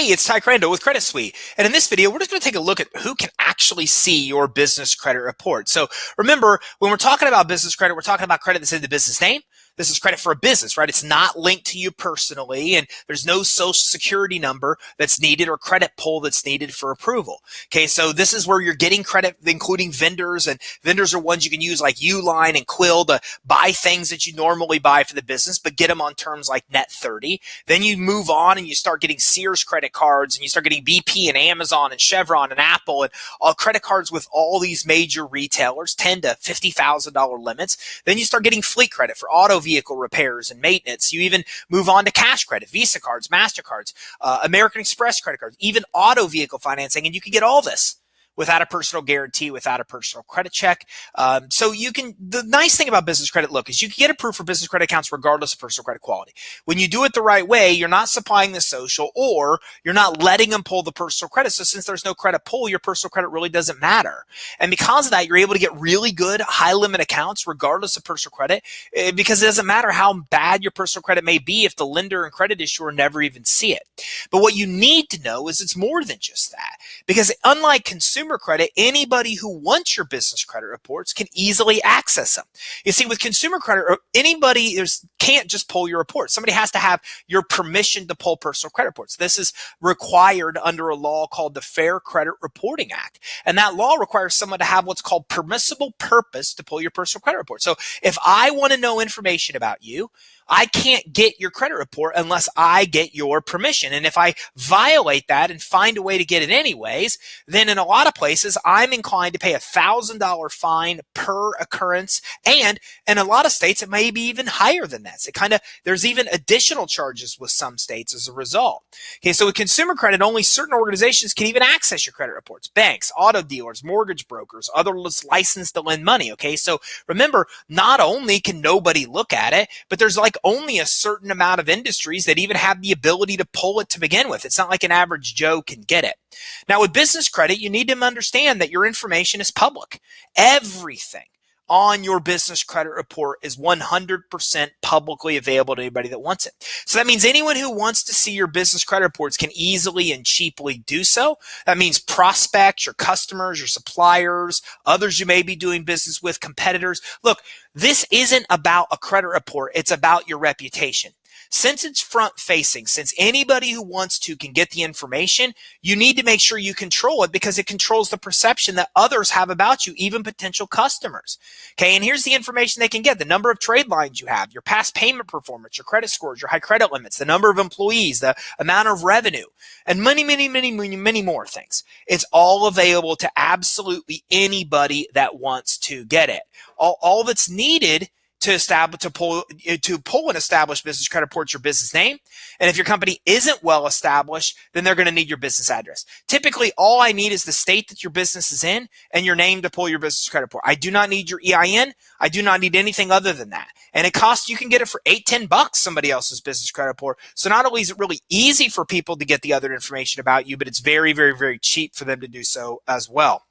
Hey, it's Ty Crandall with Credit Suite. And in this video, we're just going to take a look at who can actually see your business credit report. So remember, when we're talking about business credit, we're talking about credit that's in the business name. This is credit for a business, right? It's not linked to you personally, and there's no social security number that's needed or credit pull that's needed for approval. Okay, so this is where you're getting credit, including vendors, and vendors are ones you can use like Uline and Quill to buy things that you normally buy for the business, but get them on terms like Net 30. Then you move on and you start getting Sears credit cards, and you start getting BP and Amazon and Chevron and Apple and all credit cards with all these major retailers, $10,000 to $50,000 limits. Then you start getting fleet credit for auto vehicle repairs and maintenance. You even move on to cash credit, Visa cards, MasterCards, American Express credit cards, even auto vehicle financing, and you can get all this without a personal guarantee, without a personal credit check. So you can, the nice thing about business credit, look, is you can get approved for business credit accounts regardless of personal credit quality. When you do it the right way, you're not supplying the social, or you're not letting them pull the personal credit. So since there's no credit pull, your personal credit really doesn't matter. And because of that, you're able to get really good high limit accounts regardless of personal credit, because it doesn't matter how bad your personal credit may be if the lender and credit issuer never even see it. But what you need to know is it's more than just that, because unlike consumer credit, anybody who wants your business credit reports can easily access them. You see, with consumer credit, anybody can't just pull your report. Somebody has to have your permission to pull personal credit reports. This is required under a law called the Fair Credit Reporting Act. And that law requires someone to have what's called permissible purpose to pull your personal credit report. So if I want to know information about you, I can't get your credit report unless I get your permission. And if I violate that and find a way to get it anyways, then in a lot of places, I'm inclined to pay $1,000 fine per occurrence. And in a lot of states, it may be even higher than that. So there's even additional charges with some states as a result. Okay, so with consumer credit, only certain organizations can even access your credit reports. Banks, auto dealers, mortgage brokers, others licensed to lend money. Okay, so remember, not only can nobody look at it, but there's only a certain amount of industries that even have the ability to pull it to begin with. It's not like an average Joe can get it. Now, with business credit, you need to understand that your information is public. Everything on your business credit report is 100% publicly available to anybody that wants it. So that means anyone who wants to see your business credit reports can easily and cheaply do so. That means prospects, your customers, your suppliers, others you may be doing business with, competitors. Look, this isn't about a credit report. It's about your reputation. Since it's front facing, since anybody who wants to can get the information, you need to make sure you control it, because it controls the perception that others have about you, even potential customers. Okay, and here's the information they can get: the number of trade lines you have, your past payment performance, your credit scores, your high credit limits, the number of employees, the amount of revenue, and many more things. It's all available to absolutely anybody that wants to get it. All that's needed to pull an established business credit report, your business name. And if your company isn't well established, then they're going to need your business address. Typically, all I need is the state that your business is in and your name to pull your business credit report. I do not need your EIN. I do not need anything other than that. And it costs, you can get it for $8-10, somebody else's business credit report. So not only is it really easy for people to get the other information about you, but it's very, very, very cheap for them to do so as well.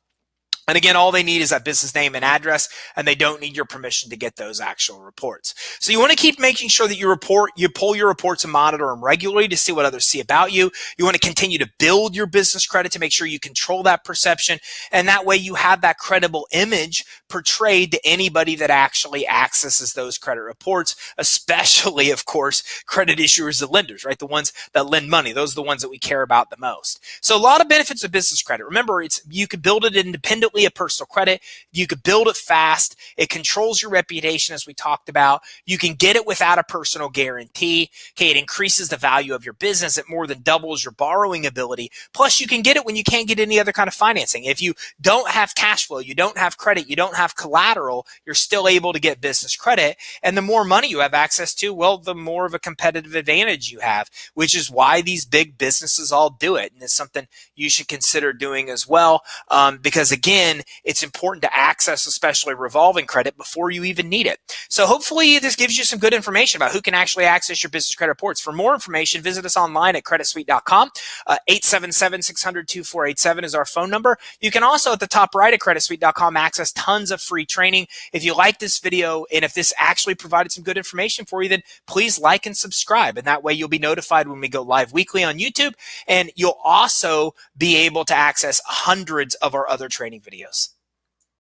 And again, all they need is that business name and address, and they don't need your permission to get those actual reports. So you want to keep making sure that you pull your reports and monitor them regularly to see what others see about you. You want to continue to build your business credit to make sure you control that perception. And that way you have that credible image portrayed to anybody that actually accesses those credit reports, especially, of course, credit issuers and lenders, right? The ones that lend money. Those are the ones that we care about the most. So a lot of benefits of business credit. Remember, you can build it independently of personal credit. You could build it fast. It controls your reputation, as we talked about. You can get it without a personal guarantee. Okay, it increases the value of your business. It more than doubles your borrowing ability. Plus, you can get it when you can't get any other kind of financing. If you don't have cash flow, you don't have credit, you don't have collateral, you're still able to get business credit. And the more money you have access to, well, the more of a competitive advantage you have, which is why these big businesses all do it. And it's something you should consider doing as well, because again, when it's important to access especially revolving credit before you even need it. So hopefully this gives you some good information about who can actually access your business credit reports. For more information, visit us online at creditsuite.com. 877-600-2487 is our phone number. You can also at the top right at creditsuite.com access tons of free training. If you like this video and if this actually provided some good information for you, then please like and subscribe. And that way you'll be notified when we go live weekly on YouTube. And you'll also be able to access hundreds of our other training videos.